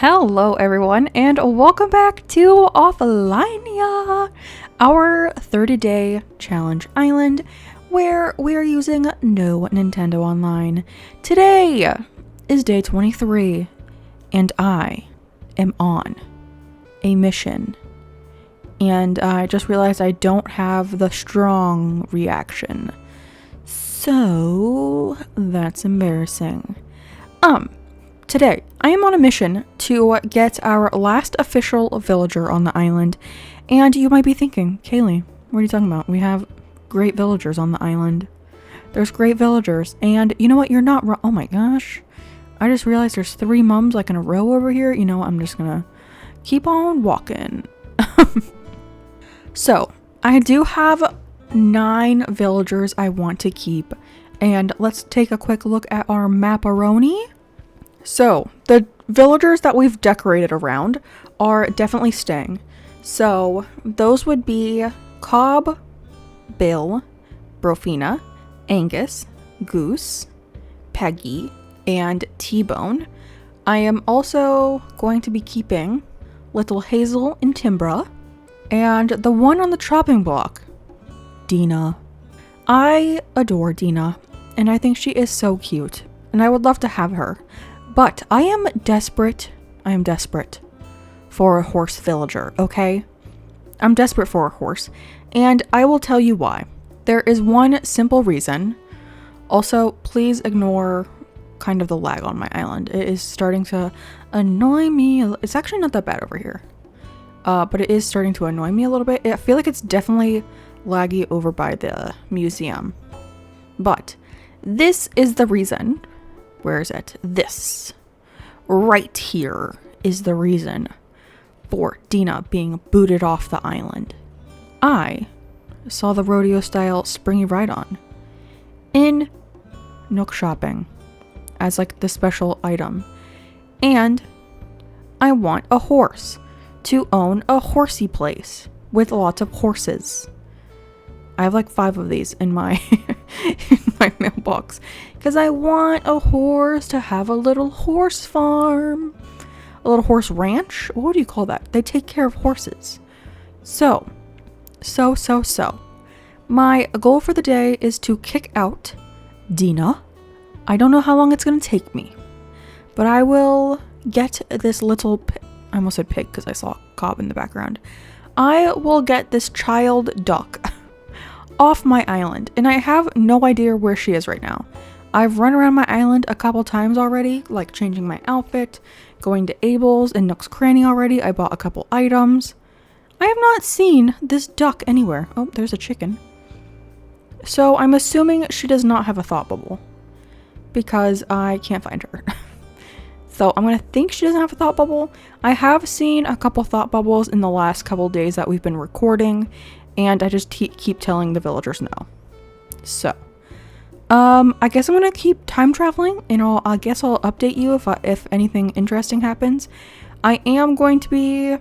Hello everyone and welcome back to Offlinia, our 30-day challenge island where we are using no Nintendo Online. Today is day 23 and I am on a mission and I just realized I don't have the strong reaction, so that's embarrassing. Today, I am on a mission to get our last official villager on the island, and you might be thinking, Kaylee, what are you talking about? We have great villagers on the island. There's great villagers, and you know what? You're not wrong. Oh my gosh. I just realized there's 3 mums like in a row over here. You know what? I'm just gonna keep on walking. So, I do have 9 villagers I want to keep, and let's take a quick look at our map-a-roni. So, the villagers that we've decorated around are definitely staying. So, those would be Cobb, Bill, Brofina, Angus, Goose, Peggy, and T-Bone. I am also going to be keeping Little Hazel and Timbra, and the one on the chopping block, Dena. I adore Dena, and I think she is so cute, and I would love to have her. But I am desperate for a horse villager, okay? I'm desperate for a horse, and I will tell you why. There is one simple reason. Also, please ignore kind of the lag on my island. It is starting to annoy me. It's actually not that bad over here, but it is starting to annoy me a little bit. I feel like it's definitely laggy over by the museum. But this is the reason. Where is it? This. Right here is the reason for Dena being booted off the island. I saw the rodeo-style springy ride-on in Nook Shopping as like the special item. And I want a horse to own a horsey place with lots of horses. I have like 5 of these in my in my mailbox because I want a horse to have a little horse farm, a little horse ranch. What do you call that? They take care of horses. So, my goal for the day is to kick out Dena. I don't know how long it's going to take me, but I will get this little, I almost said pig because I saw Cobb in the background. I will get this child duck off my island, and I have no idea where she is right now. I've run around my island a couple times already, like changing my outfit, going to Abel's and Nook's Cranny already. I bought a couple items. I have not seen this duck anywhere. Oh, there's a chicken. So I'm assuming she does not have a thought bubble because I can't find her. So I'm gonna think she doesn't have a thought bubble. I have seen a couple thought bubbles in the last couple days that we've been recording, and I just keep telling the villagers no. So, I guess I'm gonna keep time traveling, and I guess I'll update you if anything interesting happens. I am going to be,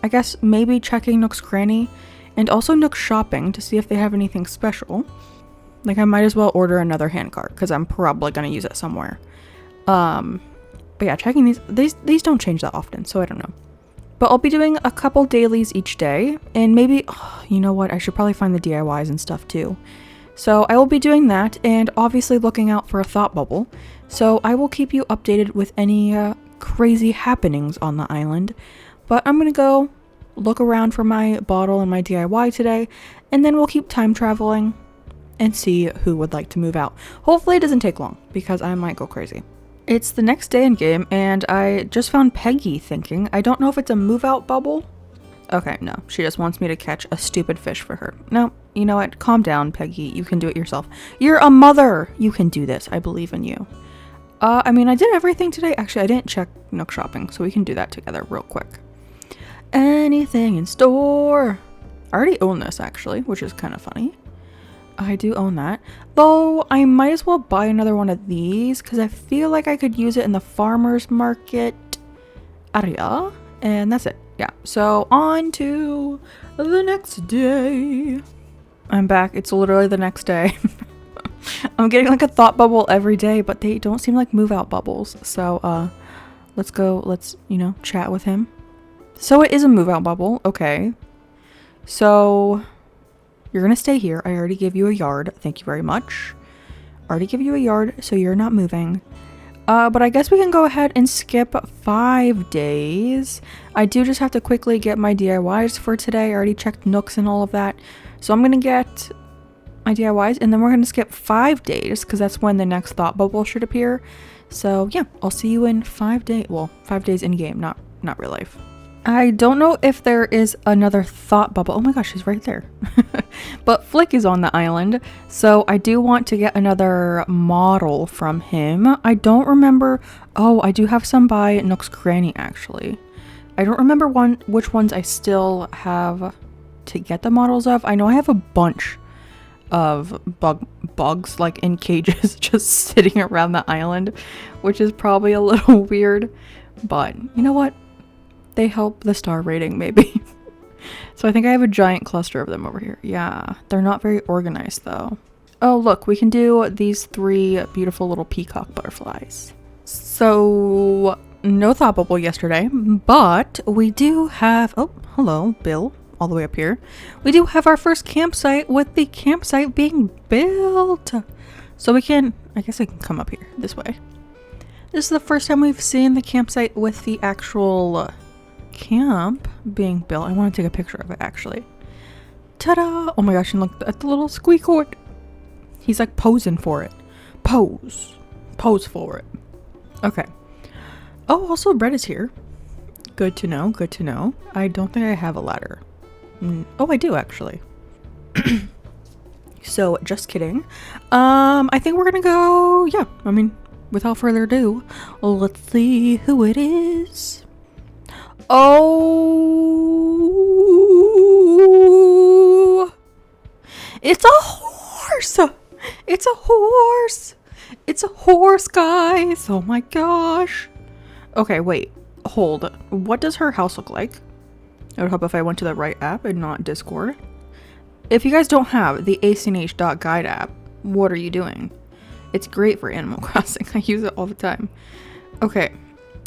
I guess, maybe checking Nook's Cranny, and also Nook Shopping to see if they have anything special. Like, I might as well order another handcart, because I'm probably gonna use it somewhere. But yeah, checking these don't change that often, so I don't know. But I'll be doing a couple dailies each day, and maybe, you know what, I should probably find the DIYs and stuff too. So I will be doing that, and obviously looking out for a thought bubble. So I will keep you updated with any crazy happenings on the island. But I'm gonna go look around for my bottle and my DIY today, and then we'll keep time traveling and see who would like to move out. Hopefully it doesn't take long, because I might go crazy. It's the next day in game, and I just found Peggy thinking. I don't know if it's a move-out bubble. Okay, no. She just wants me to catch a stupid fish for her. No, you know what? Calm down, Peggy. You can do it yourself. You're a mother! You can do this. I believe in you. I mean, I did everything today. Actually, I didn't check Nook Shopping, so we can do that together real quick. Anything in store. I already own this, actually, which is kind of funny. I do own that. Though, I might as well buy another one of these because I feel like I could use it in the farmer's market area. And that's it. Yeah. So, on to the next day. I'm back. It's literally the next day. I'm getting like a thought bubble every day, but they don't seem like move out bubbles. So, Let's go. Let's, you know, chat with him. So it is a move out bubble. Okay. So you're going to stay here. I already gave you a yard. Thank you very much. Already give you a yard, so you're not moving. But I guess we can go ahead and skip 5 days. I do just have to quickly get my DIYs for today. I already checked nooks and all of that. So I'm going to get my DIYs, and then we're going to skip 5 days because that's when the next thought bubble should appear. So yeah, I'll see you in 5 days. Well, 5 days in game, not real life. I don't know if there is another thought bubble. Oh my gosh, she's right there. But Flick is on the island, so I do want to get another model from him. I don't remember. Oh, I do have some by Nook's Granny, actually. I don't remember which ones I still have to get the models of. I know I have a bunch of bugs like in cages just sitting around the island, which is probably a little weird, but you know what? They help the star rating, maybe. So I think I have a giant cluster of them over here. Yeah, they're not very organized though. Oh, look, we can do these 3 beautiful little peacock butterflies. So no thought bubble yesterday, but we do have, oh, hello, Bill, all the way up here. We do have our first campsite with the campsite being built. So we can, I guess I can come up here this way. This is the first time we've seen the campsite with the actual camp being built. I want to take a picture of it actually. Ta-da! Oh my gosh, and look at the little squeakort. He's like posing for it. Pose for it. Okay. Oh, also Brett is here. Good to know, good to know. I don't think I have a ladder. Oh, I do actually. So just kidding. I think we're gonna go, yeah, I mean, without further ado, let's see who it is. Oh, it's a horse. It's a horse. It's a horse, guys. Oh my gosh. Okay, wait, hold. What does her house look like? I would hope if I went to the right app and not Discord. If you guys don't have the acnh.guide app, what are you doing? It's great for Animal Crossing. I use it all the time. Okay,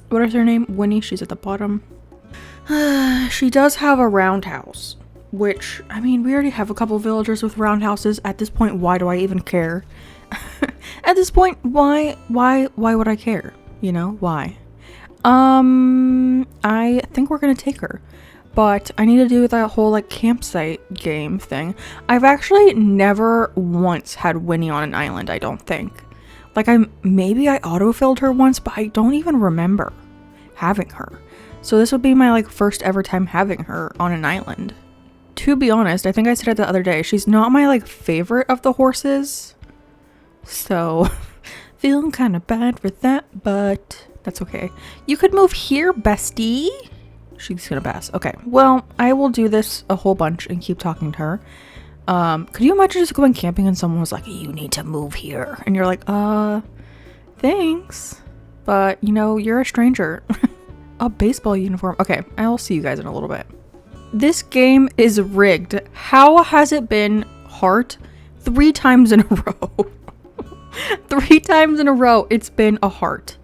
what is her name? Winnie. She's at the bottom. She does have a roundhouse, which, I mean, we already have a couple villagers with roundhouses. At this point, why do I even care? At this point, why would I care? You know, why? I think we're gonna take her, but I need to do that whole like campsite game thing. I've actually never once had Winnie on an island, I don't think. Like maybe I autofilled her once, but I don't even remember having her. So this would be my like first ever time having her on an island. To be honest, I think I said it the other day, she's not my like favorite of the horses. So feeling kind of bad for that, but that's okay. You could move here, bestie. She's gonna pass. Okay, well, I will do this a whole bunch and keep talking to her. Could you imagine just going camping and someone was like, you need to move here, and you're like, thanks, but you know, you're a stranger. A baseball uniform. Okay, I'll see you guys in a little bit. This game is rigged. How has it been heart 3 times in a row? 3 times in a row it's been a heart.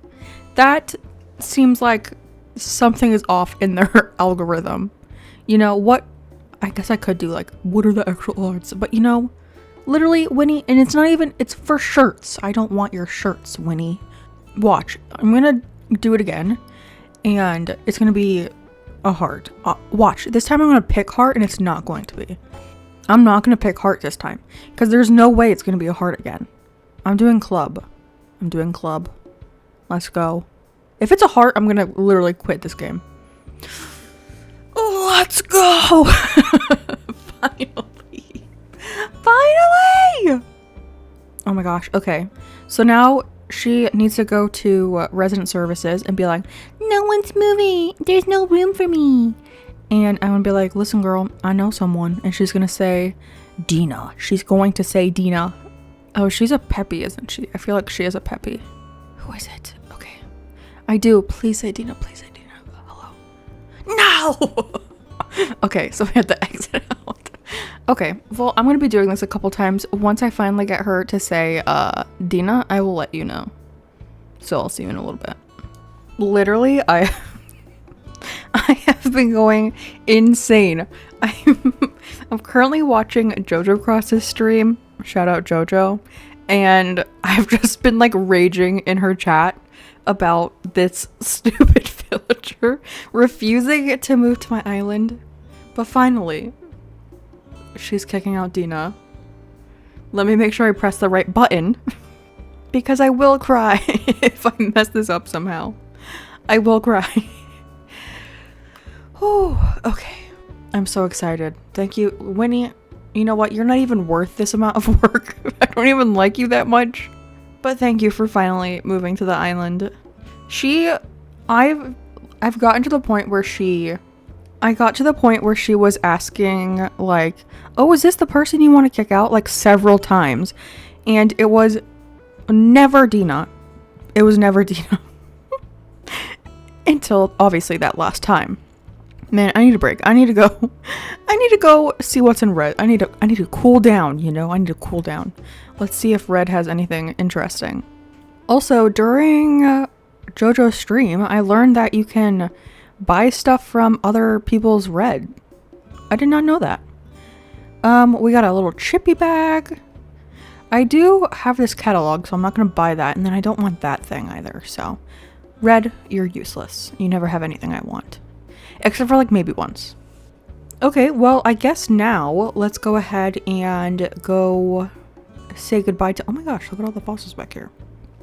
That seems like something is off in their algorithm. You know what? I guess I could do like, what are the actual odds? But you know, literally, Winnie, and it's not even, it's for shirts. I don't want your shirts, Winnie. Watch, I'm gonna do it again, and it's gonna be a heart. Watch, this time I'm gonna pick heart, and it's not going to be. I'm not gonna pick heart this time, because there's no way it's gonna be a heart again. I'm doing club. Let's go. If it's a heart, I'm gonna literally quit this game. Let's go! Finally! Oh my gosh, okay. So now she needs to go to resident services and be like, no one's moving, there's no room for me. And I'm gonna be like, listen girl, I know someone. And she's gonna say, Dena. She's going to say Dena. Oh, she's a Peppy, isn't she? I feel like she is a Peppy. Who is it? Okay. I do. Please say Dena. Please say Dena. Hello. No! Okay, so we have to exit out. Okay, well, I'm going to be doing this a couple times. Once I finally get her to say Dena, I will let you know. So I'll see you in a little bit. Literally, I have been going insane. I'm currently watching Jojo Cross's stream. Shout out Jojo. And I've just been like raging in her chat about this stupid villager refusing to move to my island. But finally, she's kicking out Dena. Let me make sure I press the right button. Because I will cry if I mess this up somehow. I will cry. Oh, okay. I'm so excited. Thank you, Winnie. You know what? You're not even worth this amount of work. I don't even like you that much. But thank you for finally moving to the island. I've gotten to the point where I got to the point where she was asking like, oh, is this the person you want to kick out? Like several times. And it was never Dena. It was never Dena. Until obviously that last time. Man, I need a break. I need to go see what's in Red. I need to cool down, you know? I need to cool down. Let's see if Red has anything interesting. Also, during JoJo's stream, I learned that you can buy stuff from other people's Red. I did not know that. We got a little chippy bag. I do have this catalog, so I'm not going to buy that. And then I don't want that thing either, so. Red, you're useless. You never have anything I want. Except for like maybe once. Okay, well, I guess now let's go ahead and go say goodbye to... Oh my gosh, look at all the fossils back here.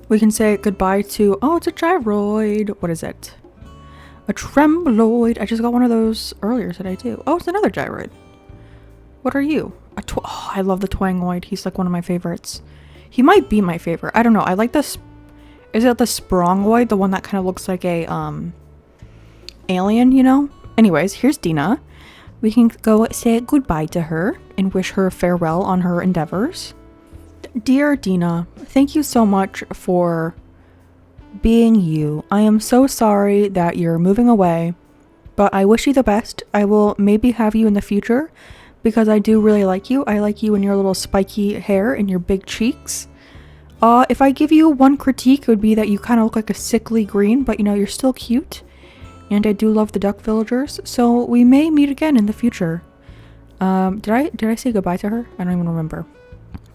We can say goodbye to... Oh, it's a gyroid. What is it? A trembloid. I just got one of those earlier today too. Oh, it's another gyroid. What are you? Oh, I love the twangoid. He's like one of my favorites. He might be my favorite. I don't know. I like this... Is it the sprongoid? The one that kind of looks like a, alien, you know? Anyways, here's Dena. We can go say goodbye to her and wish her farewell on her endeavors. Dear Dena, thank you so much for being you. I am so sorry that you're moving away, but I wish you the best. I will maybe have you in the future because I do really like you. I like you and your little spiky hair and your big cheeks. If I give you one critique, it would be that you kind of look like a sickly green, but you know, you're still cute. And I do love the duck villagers, so we may meet again in the future. Did I say goodbye to her? I don't even remember.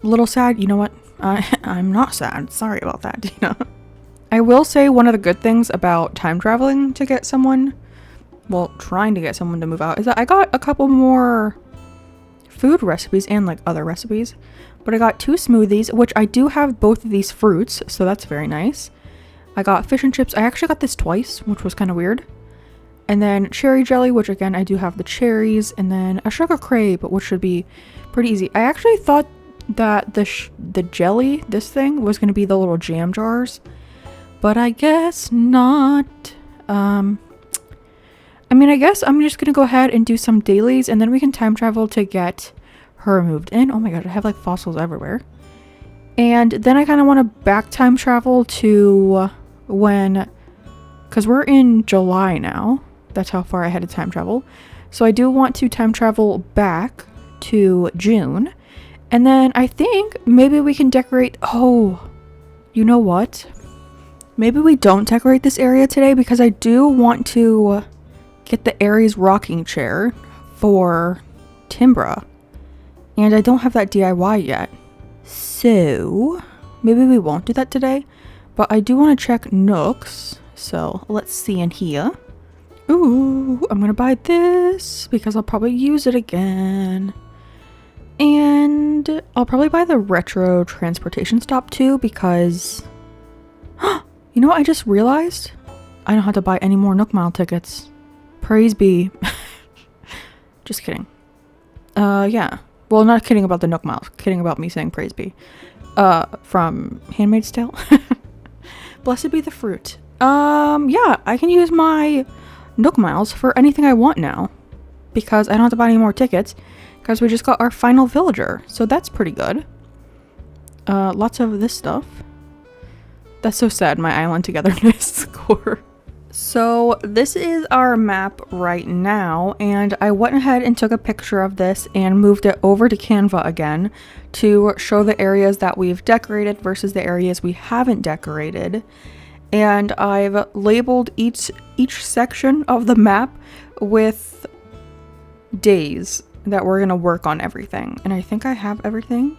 A little sad. You know what? I'm not sad. Sorry about that, Dena. I will say one of the good things about time traveling to get someone, well, trying to get someone to move out, is that I got a couple more food recipes and like other recipes. But I got 2 smoothies, which I do have both of these fruits, so that's very nice. I got fish and chips. I actually got this twice, which was kind of weird. And then cherry jelly, which again, I do have the cherries. And then a sugar crepe, which should be pretty easy. I actually thought that the jelly, this thing, was going to be the little jam jars. But I guess not. I mean, I guess I'm just going to go ahead and do some dailies. And then we can time travel to get... her moved in. Oh my god, I have like fossils everywhere. And then I kind of want to back time travel to when, because we're in July now. That's how far ahead of time travel. So I do want to time travel back to June. And then I think maybe we can decorate. Oh, you know what? Maybe we don't decorate this area today because I do want to get the Aries rocking chair for Timbra. And I don't have that DIY yet. So, maybe we won't do that today. But I do want to check Nooks. So, let's see in here. Ooh, I'm going to buy this because I'll probably use it again. And I'll probably buy the retro transportation stop too because... You know what I just realized? I don't have to buy any more Nook Mile tickets. Praise be. Just kidding. Yeah. Well, not kidding about the Nook Miles. Kidding about me saying praise be. From Handmaid's Tale. Blessed be the fruit. Yeah, I can use my Nook Miles for anything I want now. Because I don't have to buy any more tickets. Because we just got our final villager. So that's pretty good. Lots of this stuff. That's so sad, my island togetherness score. So this is our map right now, and I went ahead and took a picture of this and moved it over to Canva again to show the areas that we've decorated versus the areas we haven't decorated. And I've labeled each section of the map with days that we're gonna work on everything. And I think I have everything.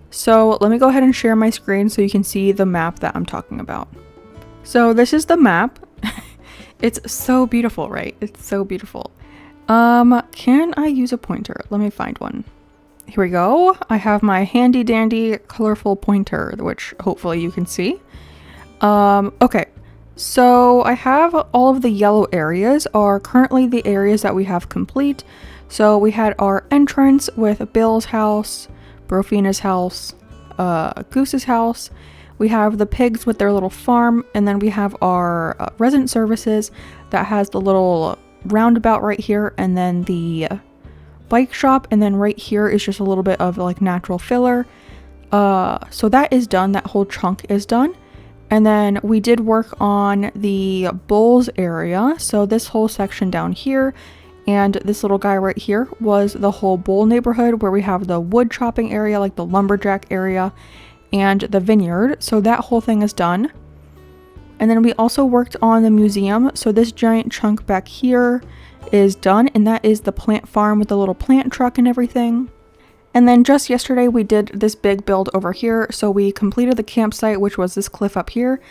So let me go ahead and share my screen so you can see the map that I'm talking about. So this is the map. It's so beautiful, right? It's so beautiful. Can I use a pointer? Let me find one. Here we go. I have my handy dandy colorful pointer, which hopefully you can see. Okay. So I have all of the yellow areas are currently the areas that we have complete. So we had our entrance with Bill's house, Brofina's house, Goose's house. We have the pigs with their little farm, and then we have our resident services that has the little roundabout right here, and then the bike shop, and then right here is just a little bit of like natural filler. So that is done. That whole chunk is done. And then we did work on the bulls area. So this whole section down here and this little guy right here was the whole bull neighborhood where we have the wood chopping area, like the lumberjack area, and the vineyard. So that whole thing is done. And then we also worked on the museum. So this giant chunk back here is done, and that is the plant farm with the little plant truck and everything. And then just yesterday we did this big build over here. So we completed the campsite, which was this cliff up here.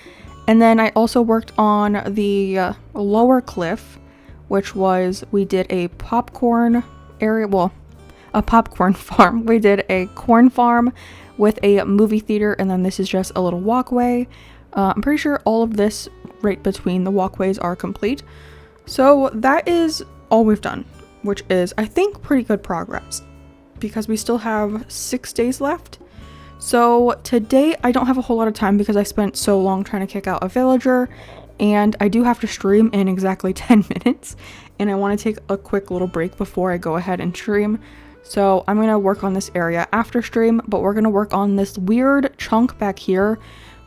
And then I also worked on the lower cliff, which was, we did a popcorn area, well, a popcorn farm. We did a corn farm with a movie theater, and then this is just a little walkway. I'm pretty sure all of this right between the walkways are complete. So that is all we've done, which is, I think, pretty good progress because we still have 6 days left. So today I don't have a whole lot of time because I spent so long trying to kick out a villager, and I do have to stream in exactly 10 minutes, and I want to take a quick little break before I go ahead and stream. So I'm going to work on this area after stream, but we're going to work on this weird chunk back here,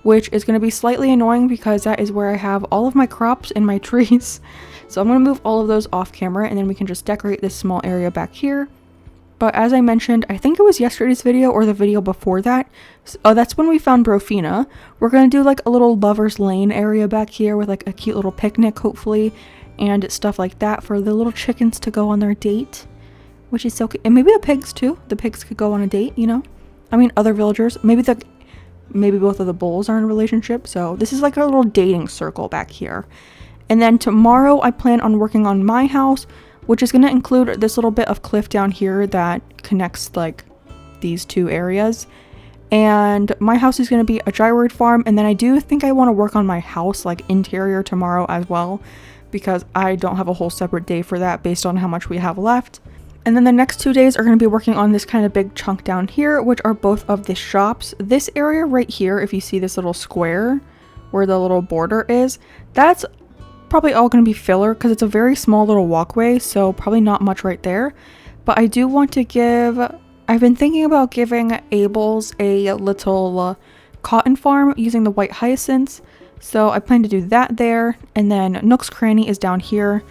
which is going to be slightly annoying because that is where I have all of my crops and my trees. So I'm going to move all of those off camera, and then we can just decorate this small area back here. But as I mentioned, I think it was yesterday's video or the video before that. That's when we found Brofina. We're going to do like a little lover's lane area back here with like a cute little picnic, hopefully, and stuff like that for the little chickens to go on their date, which is so cute. And maybe the pigs too. The pigs could go on a date, you know? I mean, other villagers. Maybe both of the bulls are in a relationship. So this is like a little dating circle back here. And then tomorrow I plan on working on my house, which is going to include this little bit of cliff down here that connects like these two areas. And my house is going to be a gyroid farm. And then I do think I want to work on my house, like interior, tomorrow as well, because I don't have a whole separate day for that based on how much we have left. And then the next 2 days are going to be working on this kind of big chunk down here, which are both of the shops. This area right here, if you see this little square where the little border is, that's probably all going to be filler because it's a very small little walkway, so probably not much right there. But I do want to I've been thinking about giving Abel's a little cotton farm using the white hyacinths, so I plan to do that there. And then Nook's Cranny is down here.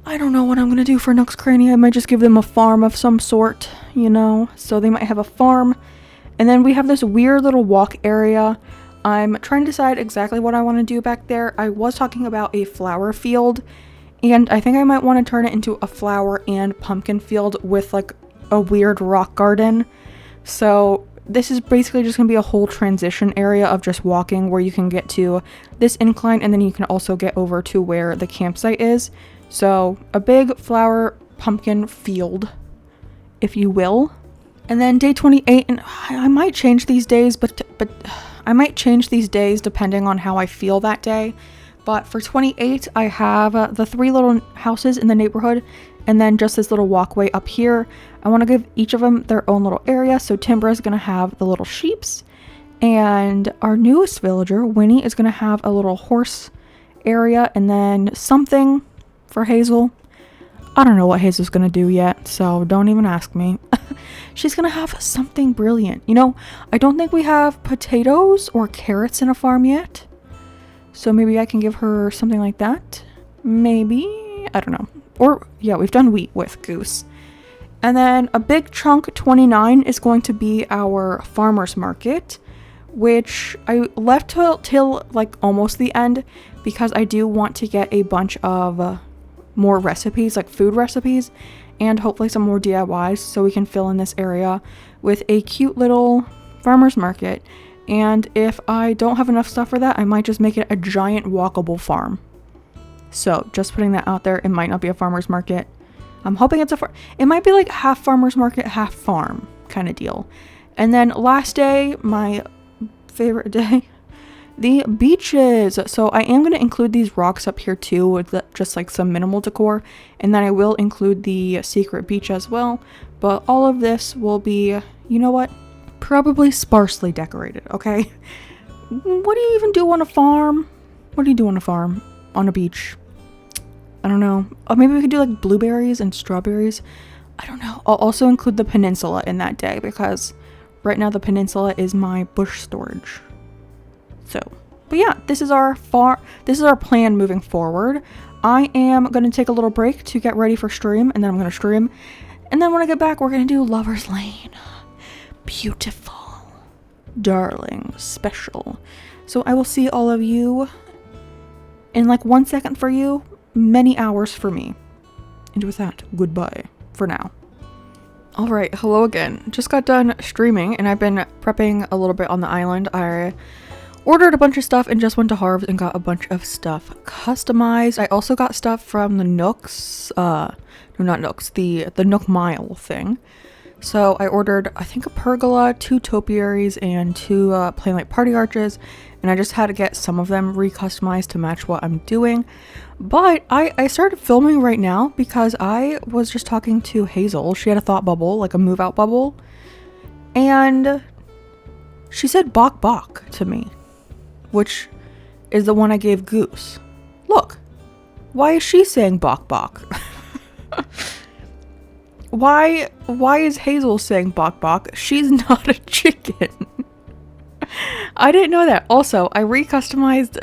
I don't know what I'm going to do for Nook's Cranny. I might just give them a farm of some sort, you know, so they might have a farm. And then we have this weird little walk area. I'm trying to decide exactly what I want to do back there. I was talking about a flower field, and I think I might want to turn it into a flower and pumpkin field with like a weird rock garden. So this is basically just going to be a whole transition area of just walking where you can get to this incline, and then you can also get over to where the campsite is. So a big flower pumpkin field, if you will. And then day 28, and I might change these days, but I might change these days depending on how I feel that day. But for 28, I have the 3 little houses in the neighborhood, and then just this little walkway up here. I want to give each of them their own little area. So Timbra is going to have the little sheeps, and our newest villager, Winnie, is going to have a little horse area, and then something for Hazel. I don't know what Hazel's going to do yet, so don't even ask me. She's going to have something brilliant. You know, I don't think we have potatoes or carrots in a farm yet. So maybe I can give her something like that. Maybe. I don't know. Or, yeah, we've done wheat with Goose. And then a big chunk, 29, is going to be our farmer's market, which I left till like almost the end because I do want to get a bunch of more recipes, like food recipes, and hopefully some more DIYs so we can fill in this area with a cute little farmer's market. And if I don't have enough stuff for that, I might just make it a giant walkable farm. So just putting that out there, it might not be a farmer's market. I'm hoping it's it might be like half farmer's market, half farm kind of deal. And then last day, my favorite day, the beaches. So I am going to include these rocks up here too with just like some minimal decor. And then I will include the secret beach as well. But all of this will be, you know what? Probably sparsely decorated, okay? What do you even do on a farm? What do you do on a farm? On a beach? I don't know. Or maybe we could do like blueberries and strawberries. I don't know. I'll also include the peninsula in that day because right now the peninsula is my bush storage. So, but yeah, this is our plan moving forward. I am going to take a little break to get ready for stream, and then I'm going to stream. And then when I get back, we're going to do Lover's Lane. Beautiful. Darling. Special. So I will see all of you in like 1 second for you, many hours for me. And with that, goodbye for now. Alright, hello again. Just got done streaming and I've been prepping a little bit on the island. I ordered a bunch of stuff and just went to Harv's and got a bunch of stuff customized. I also got stuff from the Nooks, no, not Nooks, the Nook Mile thing. So I ordered, I think, a pergola, 2 topiaries, and 2 plain light party arches, and I just had to get some of them recustomized to match what I'm doing. But I started filming right now because I was just talking to Hazel. She had a thought bubble, like a move out bubble, and she said bok bok to me, which is the one I gave Goose. Look, why is she saying bok bok? Why is Hazel saying bok bok? She's not a chicken. I didn't know that. Also, I recustomized,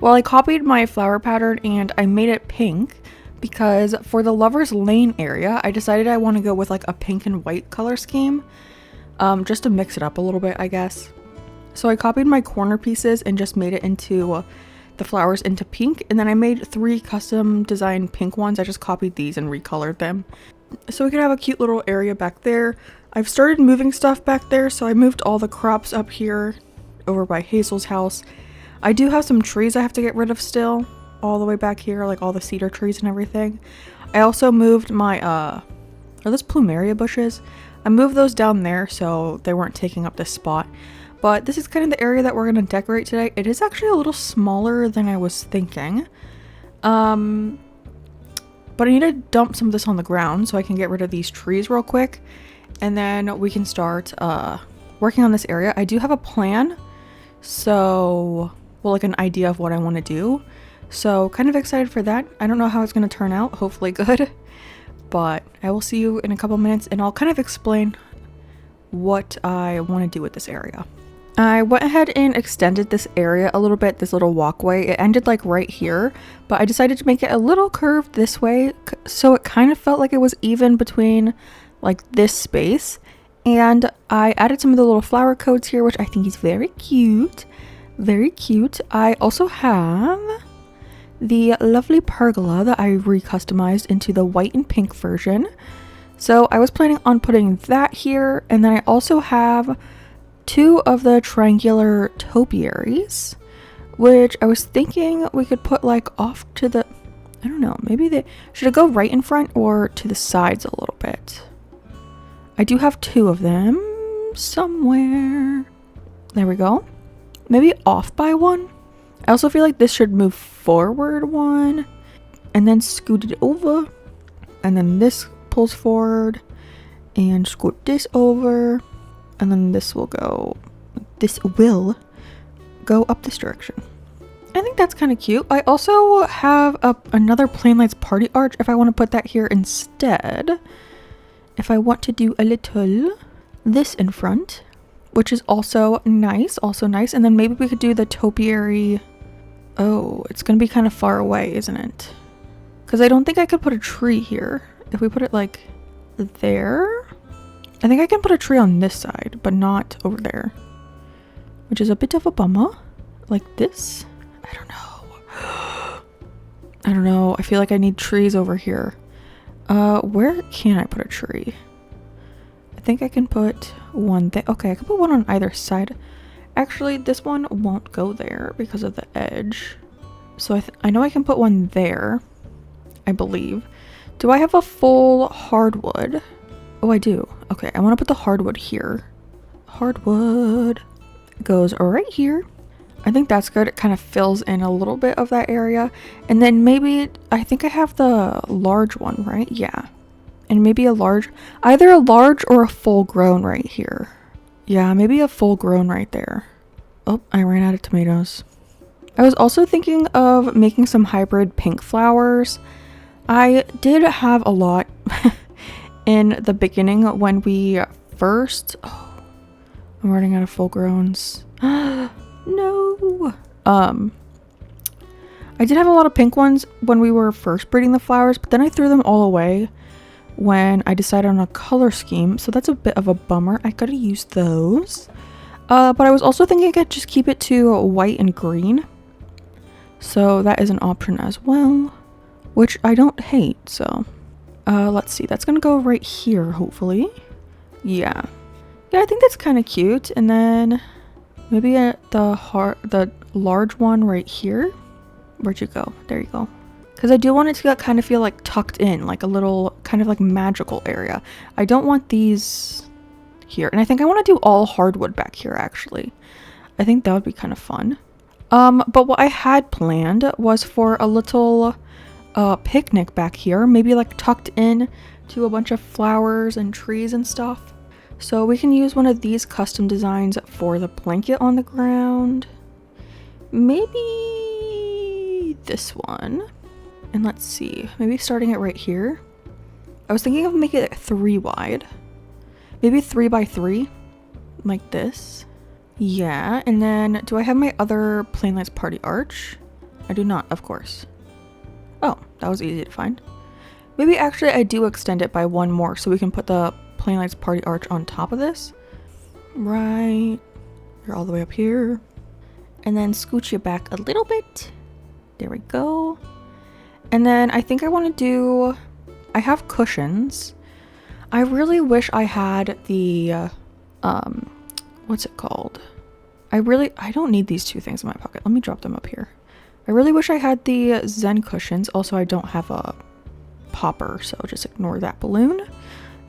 well, I copied my flower pattern and I made it pink because for the Lover's Lane area, I decided I want to go with like a pink and white color scheme, just to mix it up a little bit, I guess. So I copied my corner pieces and just made it into the flowers into pink, and then I made 3 custom designed pink ones. I just copied these and recolored them. So we could have a cute little area back there. I've started moving stuff back there, so I moved all the crops up here over by Hazel's house. I do have some trees I have to get rid of still, all the way back here, like all the cedar trees and everything. I also moved my, are those plumeria bushes? I moved those down there so they weren't taking up this spot. But this is kind of the area that we're going to decorate today. It is actually a little smaller than I was thinking. But I need to dump some of this on the ground so I can get rid of these trees real quick. And then we can start working on this area. I do have a plan. So, well, like an idea of what I want to do. So kind of excited for that. I don't know how it's going to turn out. Hopefully good. But I will see you in a couple minutes and I'll kind of explain what I want to do with this area. I went ahead and extended this area a little bit, this little walkway. It ended like right here, but I decided to make it a little curved this way so it kind of felt like it was even between like this space. And I added some of the little flower codes here, which I think is very cute. Very cute. I also have the lovely pergola that I recustomized into the white and pink version. So I was planning on putting that here, and then I also have 2 of the triangular topiaries, which I was thinking we could put like off to the, I don't know, maybe should it go right in front or to the sides a little bit? I do have 2 of them somewhere. There we go. Maybe off by 1. I also feel like this should move forward 1 and then scoot it over, and then this pulls forward and scoot this over, and then this will go up this direction. I think that's kind of cute. I also have another Plain Lights party arch if I want to put that here instead. If I want to do a little this in front, which is also nice, and then maybe we could do the topiary. Oh, it's gonna be kind of far away, isn't it? Because I don't think I could put a tree here. If we put it like there, I think I can put a tree on this side, but not over there. which is a bit of a bummer. Like this. I don't know. I don't know. I feel like I need trees over here. Where can I put a tree? I think I can put one there. Okay, I can put one on either side. Actually, this one won't go there because of the edge. So I know I can put one there, I believe. Do I have a full hardwood? Oh, I do. Okay, I want to put the hardwood here. Hardwood goes right here. I think that's good. It kind of fills in a little bit of that area. And then maybe, I think I have the large one, right? Yeah. And maybe a large, either a large or a full grown right here. Yeah, maybe a full grown right there. Oh, I ran out of tomatoes. I was also thinking of making some hybrid pink flowers. I did have a lot in the beginning when we first... Oh, I'm running out of full growns. No. I did have a lot of pink ones when we were first breeding the flowers, but then I threw them all away when I decided on a color scheme, so that's a bit of a bummer. I could have used those. But I was also thinking I could just keep it to white and green. So that is an option as well, which I don't hate, so. Let's see, that's gonna go right here, hopefully. Yeah. Yeah, I think that's kind of cute. And then maybe the large one right here. Where'd you go? There you go. Because I do want it to kind of feel like tucked in, like a little kind of like magical area. I don't want these here. And I think I want to do all hardwood back here, actually. I think that would be kind of fun. But what I had planned was for a little picnic back here. Maybe like tucked in to a bunch of flowers and trees and stuff. So we can use one of these custom designs for the blanket on the ground. Maybe this one. And let's see, maybe starting it right here. I was thinking of making it 3 wide. Maybe 3 by 3, like this. Yeah, and then do I have my other Plain Lights Party Arch? I do not, of course. Oh, that was easy to find. Maybe actually I do extend it by 1 more so we can put the Plain Lights Party Arch on top of this. Right, you're all the way up here. And then scooch you back a little bit. There we go. And then I think I want to do, I have cushions. I really wish I had the, what's it called? I don't need these 2 things in my pocket. Let me drop them up here. I really wish I had the Zen cushions. Also, I don't have a popper, so just ignore that balloon.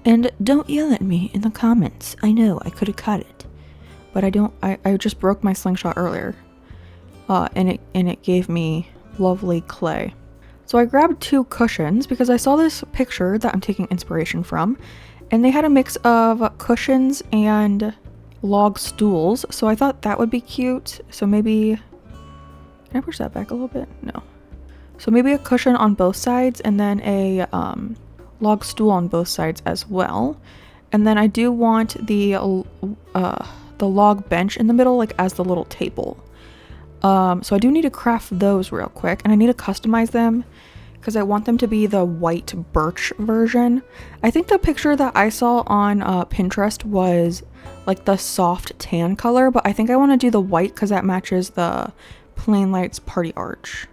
And don't yell at me in the comments. I know, I could have cut it. But I don't, I just broke my slingshot earlier. And it gave me lovely clay. So I grabbed 2 cushions because I saw this picture that I'm taking inspiration from, and they had a mix of cushions and log stools, so I thought that would be cute. So maybe, can I push that back a little bit? No. So maybe a cushion on both sides and then a log stool on both sides as well. And then I do want the log bench in the middle, like as the little table. So I do need to craft those real quick, and I need to customize them because I want them to be the white birch version. I think the picture that I saw on Pinterest was like the soft tan color, but I think I want to do the white because that matches the Plain Lights Party Arch.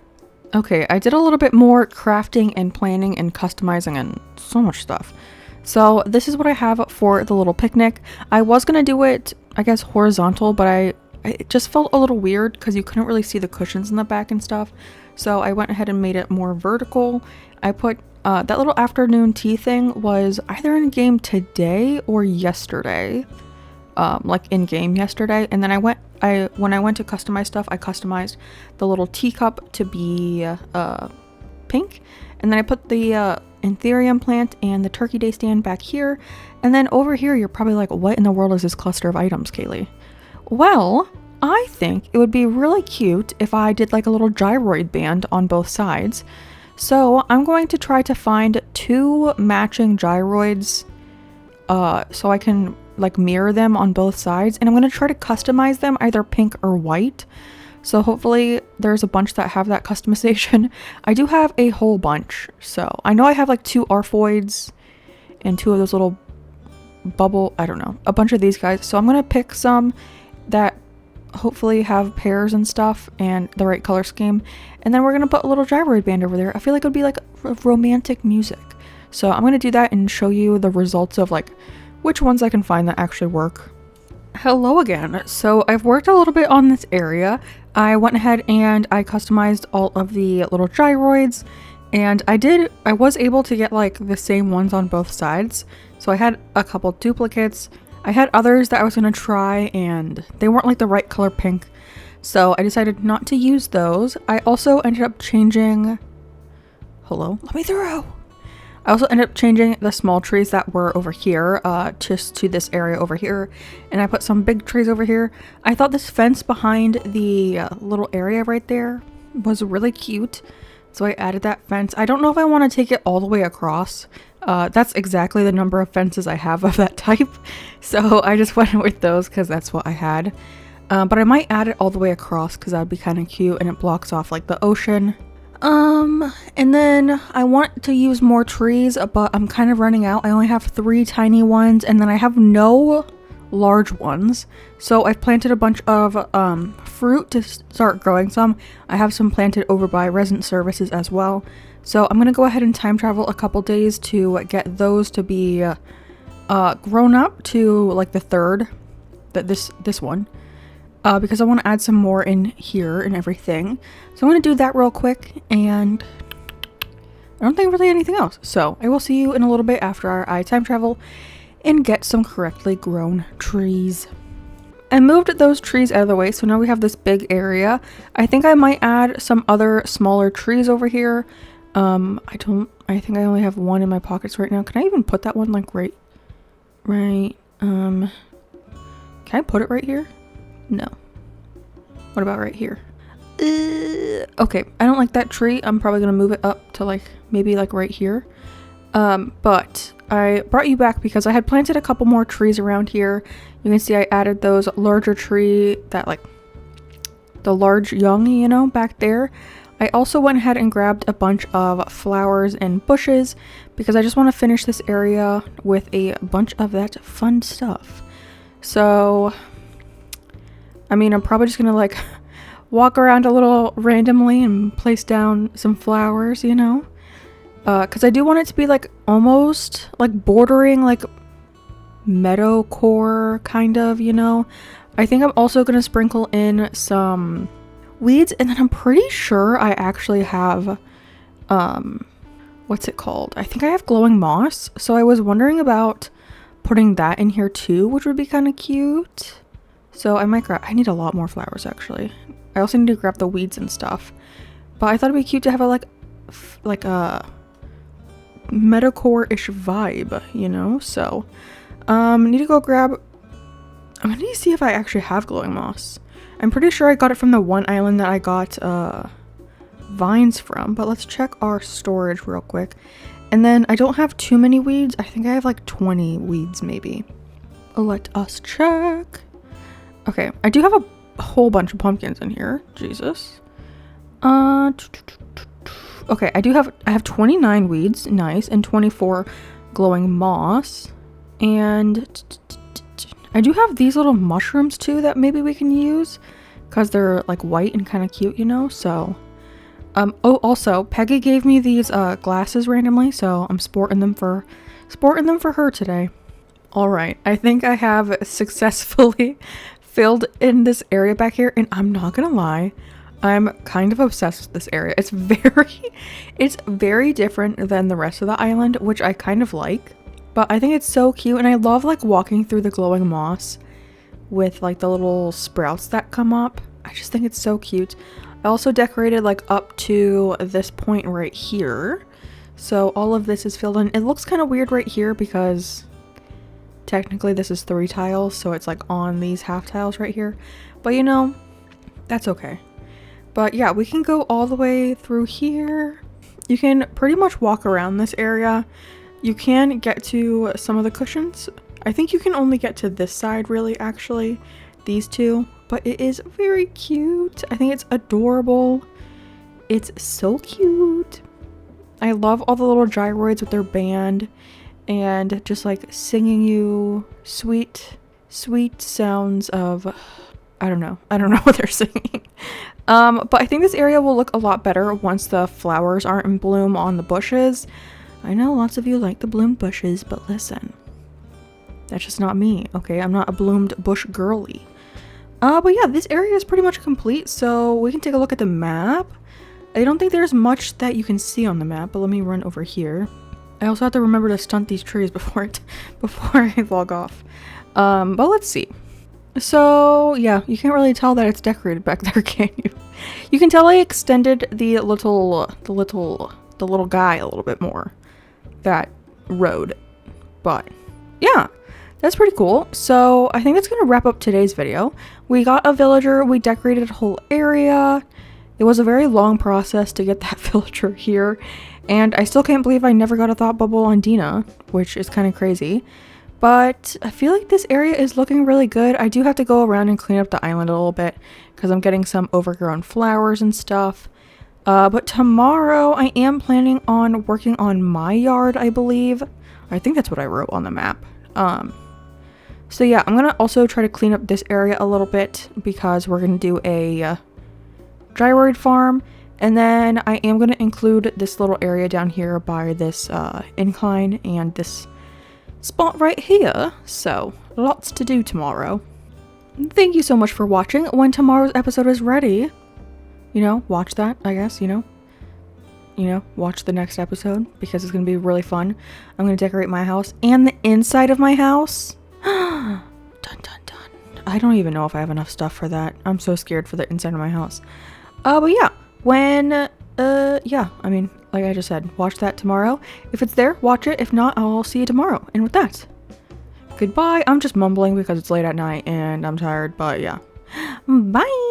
Okay, I did a little bit more crafting and planning and customizing and so much stuff. So this is what I have for the little picnic. I was gonna do it, I guess, horizontal, but it just felt a little weird because you couldn't really see the cushions in the back and stuff. So I went ahead and made it more vertical. I put that little afternoon tea thing was either in game today or yesterday, like in game yesterday. And then when I went to customize stuff, I customized the little teacup to be pink, and then I put the Anthurium plant and the Turkey Day stand back here. And then over here, you're probably like, what in the world is this cluster of items, Kaylee? Well, I think it would be really cute if I did like a little gyroid band on both sides. So I'm going to try to find 2 matching gyroids so I can like mirror them on both sides. And I'm going to try to customize them either pink or white. So hopefully there's a bunch that have that customization. I do have a whole bunch. So I know I have like 2 Arfoids and 2 of those little bubble, I don't know, a bunch of these guys. So I'm going to pick some that hopefully have pears and stuff and the right color scheme. And then we're gonna put a little gyroid band over there. I feel like it would be like romantic music. So I'm gonna do that and show you the results of like which ones I can find that actually work. Hello again. So I've worked a little bit on this area. I went ahead and I customized all of the little gyroids, and I was able to get like the same ones on both sides. So I had a couple duplicates. I had others that I was gonna try and they weren't like the right color pink. So I decided not to use those. I also ended up changing, hello, let me through. I also ended up changing the small trees that were over here, just to this area over here. And I put some big trees over here. I thought this fence behind the little area right there was really cute. So I added that fence. I don't know if I want to take it all the way across. That's exactly the number of fences I have of that type. So I just went with those because that's what I had. But I might add it all the way across because that would be kind of cute and it blocks off like the ocean. And then I want to use more trees, but I'm kind of running out. I only have 3 tiny ones and then I have no large ones. So I've planted a bunch of fruit to start growing some. I have some planted over by resident services as well. So I'm gonna go ahead and time travel a couple days to get those to be grown up to like the 3rd, this one. Because I want to add some more in here and everything. So I'm going to do that real quick, and I don't think really anything else. So I will see you in a little bit after I time travel and get some correctly grown trees. I moved those trees out of the way, so now we have this big area. I think I might add some other smaller trees over here. I think I only have 1 in my pockets right now. Can I even put that one like right, can I put it right here? No. What about right here? Okay, I don't like that tree. I'm probably gonna move it up to like maybe like right here. But I brought you back because I had planted a couple more trees around here. You can see I added those larger tree that like the large young, you know, back there. I also went ahead and grabbed a bunch of flowers and bushes because I just want to finish this area with a bunch of that fun stuff. So I mean, I'm probably just gonna like walk around a little randomly and place down some flowers, you know? Because I do want it to be like almost like bordering like meadowcore kind of, you know? I think I'm also gonna sprinkle in some weeds, and then I'm pretty sure I actually have, what's it called? I think I have glowing moss. So I was wondering about putting that in here too, which would be kind of cute. So I might grab, I need a lot more flowers actually. I also need to grab the weeds and stuff. But I thought it'd be cute to have a like a metalcore-ish vibe, you know? So, need to go grab, I'm gonna need to see if I actually have glowing moss. I'm pretty sure I got it from the one island that I got, vines from, but let's check our storage real quick. And then I don't have too many weeds. I think I have like 20 weeds maybe. Let us check. Okay, I do have a whole bunch of pumpkins in here. Jesus. Okay, I have 29 weeds, nice, and 24 glowing moss. And I do have these little mushrooms too that maybe we can use because they're like white and kind of cute, you know? So, oh, also Peggy gave me these glasses randomly, so I'm sporting them for her today. All right, I think I have successfully filled in this area back here, and I'm not gonna lie, I'm kind of obsessed with this area. It's very different than the rest of the island, which I kind of like, but I think it's so cute, and I love like walking through the glowing moss with like the little sprouts that come up. I just think it's so cute. I also decorated like up to this point right here, so all of this is filled in. It looks kind of weird right here because technically this is 3 tiles, so it's like on these half tiles right here, but you know, that's okay. But yeah, we can go all the way through here. You can pretty much walk around this area. You can get to some of the cushions. I think you can only get to this side really, actually, these two, but it is very cute. I think it's adorable. It's so cute. I love all the little gyroids with their band and just like singing you sweet, sweet sounds of I don't know. I don't know what they're singing. But I think this area will look a lot better once the flowers aren't in bloom on the bushes. I know lots of you like the bloomed bushes, but listen, that's just not me, okay? I'm not a bloomed bush girly. But yeah, this area is pretty much complete, so we can take a look at the map. I don't think there's much that you can see on the map, but let me run over here. I also have to remember to stunt these trees before I log off. But let's see. So yeah, you can't really tell that it's decorated back there, can you? You can tell I extended the little guy a little bit more. That road. But yeah, that's pretty cool. So I think that's gonna wrap up today's video. We got a villager, we decorated a whole area. It was a very long process to get that villager here, and I still can't believe I never got a thought bubble on Dena, which is kind of crazy. But I feel like this area is looking really good. I do have to go around and clean up the island a little bit because I'm getting some overgrown flowers and stuff. But tomorrow I am planning on working on my yard, I believe. I think that's what I wrote on the map. So yeah, I'm gonna also try to clean up this area a little bit because we're gonna do a gyroid farm, and then I am going to include this little area down here by this incline and this spot right here. So lots to do tomorrow. Thank you so much for watching. When tomorrow's episode is ready, you know, watch that, I guess, you know, watch the next episode because it's going to be really fun. I'm going to decorate my house and the inside of my house. Dun dun dun. I don't even know if I have enough stuff for that. I'm so scared for the inside of my house. But yeah, yeah, I mean, like I just said, watch that tomorrow. If it's there, watch it. If not, I'll see you tomorrow. And with that, goodbye. I'm just mumbling because it's late at night and I'm tired, but yeah. Bye!